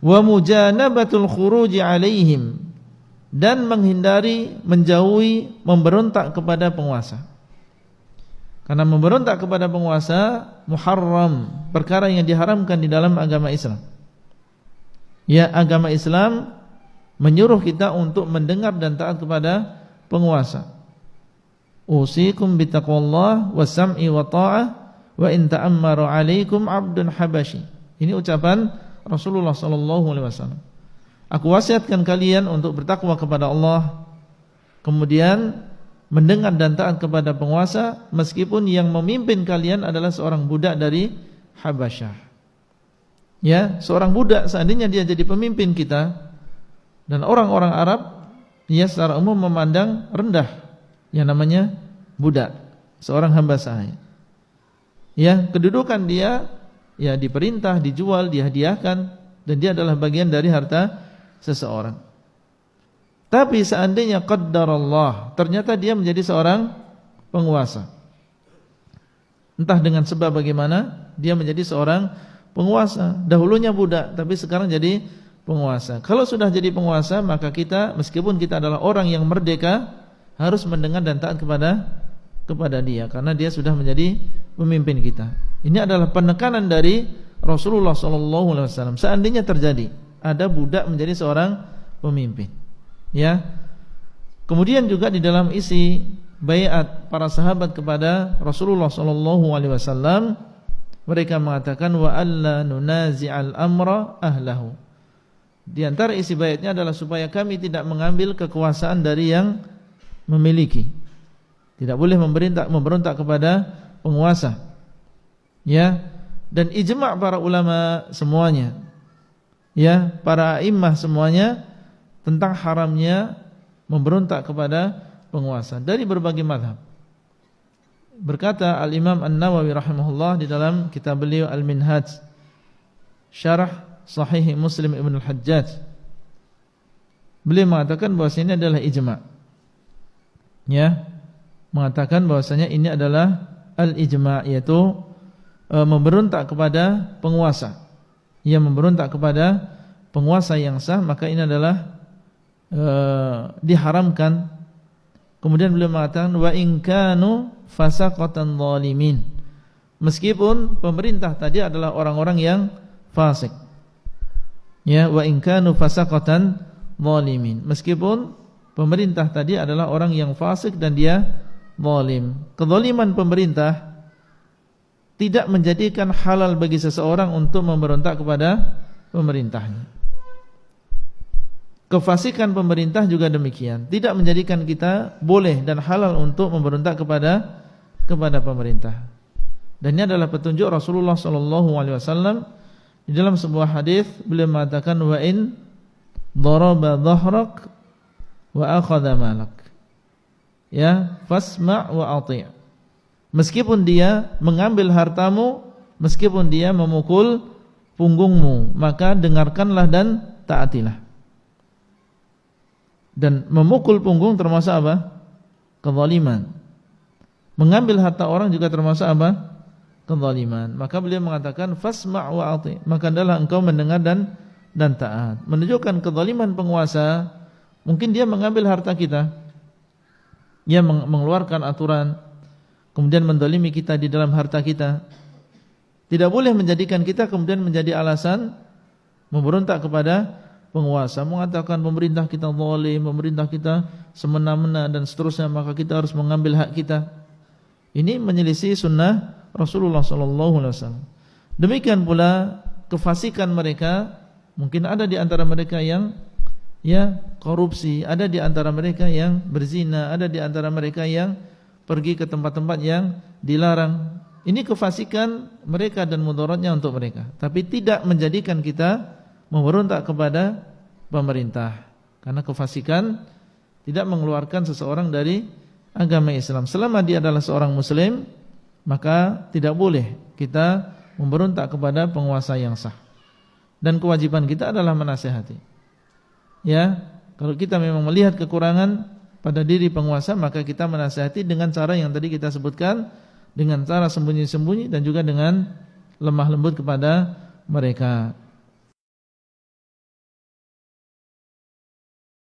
wa mujanabatul khuruji alaihim, dan menghindari, menjauhi memberontak kepada penguasa. Karena memberontak kepada penguasa muharram, perkara yang diharamkan di dalam agama Islam. Ya, agama Islam menyuruh kita untuk mendengar dan taat kepada penguasa. Usikum bitaqwallah wasam'i wa ta'ah wa in ta'ammaru 'alaikum 'abdun habasyi. Ini ucapan Rasulullah sallallahu alaihi wasallam. Aku wasiatkan kalian untuk bertakwa kepada Allah, kemudian mendengar dan taat kepada penguasa meskipun yang memimpin kalian adalah seorang budak dari Habasyah. Ya, seorang budak seandainya dia jadi pemimpin kita, dan orang-orang Arab dia secara umum memandang rendah yang namanya budak, seorang hamba sahaya. Ya, kedudukan dia ya diperintah, dijual, dihadiahkan, dan dia adalah bagian dari harta seseorang. Tapi seandainya qaddarallah, ternyata dia menjadi seorang penguasa, entah dengan sebab bagaimana dia menjadi seorang penguasa. Dahulunya budak, tapi sekarang jadi penguasa. Kalau sudah jadi penguasa, maka kita, meskipun kita adalah orang yang merdeka, harus mendengar dan taat kepada dia, karena dia sudah menjadi pemimpin kita. Ini adalah penekanan dari Rasulullah SAW. Seandainya terjadi ada budak menjadi seorang pemimpin, ya. Kemudian juga di dalam isi baiat para sahabat kepada Rasulullah SAW, mereka mengatakan wa alla nunazi'al amra ahlahu. Di antara isi baiatnya adalah supaya kami tidak mengambil kekuasaan dari yang memiliki. Tidak boleh memberontak kepada penguasa. Ya, dan ijma' para ulama semuanya, ya, para a'immah semuanya tentang haramnya memberontak kepada penguasa dari berbagai mazhab. Berkata Al-Imam An-Nawawi rahimahullah di dalam kitab beliau Al-Minhaj, Syarah Sahih Muslim Ibn Al-Hajjaj, beliau mengatakan bahwasanya ini adalah ijma'. Ya, mengatakan bahwasanya ini adalah al-ijma', yaitu memberontak kepada penguasa. Ia memberontak kepada penguasa yang sah, maka ini adalah diharamkan. Kemudian beliau mengatakan wa in kanu fasaqatan zalimin, meskipun pemerintah tadi adalah orang-orang yang fasik. Ya, wa in kanu fasaqatan zalimin, meskipun pemerintah tadi adalah orang yang fasik dan dia zalim. Kezaliman pemerintah tidak menjadikan halal bagi seseorang untuk memberontak kepada pemerintahnya. Kefasikan pemerintah juga demikian, tidak menjadikan kita boleh dan halal untuk memberontak kepada pemerintah. Dan ini adalah petunjuk Rasulullah SAW. Di dalam sebuah hadis beliau mengatakan wa in daraba dhahrak wa akhadha malak, ya, fasma' wa ati'. Meskipun dia mengambil hartamu, meskipun dia memukul punggungmu, maka dengarkanlah dan taatilah. Dan memukul punggung termasuk apa? Kezaliman. Mengambil harta orang juga termasuk apa? Kezaliman. Maka beliau mengatakan fasma' wa ati', maka adalah engkau mendengar dan taat. Menunjukkan kezaliman penguasa. Mungkin dia mengambil harta kita, dia mengeluarkan aturan, kemudian mendolimi kita di dalam harta kita. Tidak boleh menjadikan kita kemudian menjadi alasan memberontak kepada penguasa, mengatakan pemerintah kita zalim, pemerintah kita semena-mena dan seterusnya, maka kita harus mengambil hak kita. Ini menyelisih sunnah Rasulullah SAW. Demikian pula kefasikan mereka, mungkin ada di antara mereka yang korupsi, ada di antara mereka yang berzina, ada di antara mereka yang pergi ke tempat-tempat yang dilarang. Ini kefasikan mereka dan mudaratnya untuk mereka, tapi tidak menjadikan kita memberontak kepada pemerintah, karena kefasikan tidak mengeluarkan seseorang dari agama Islam. Selama dia adalah seorang muslim, maka tidak boleh kita memberontak kepada penguasa yang sah. Dan kewajiban kita adalah menasihati. Ya, kalau kita memang melihat kekurangan pada diri penguasa, maka kita menasihati dengan cara yang tadi kita sebutkan, dengan cara sembunyi-sembunyi dan juga dengan lemah lembut kepada mereka.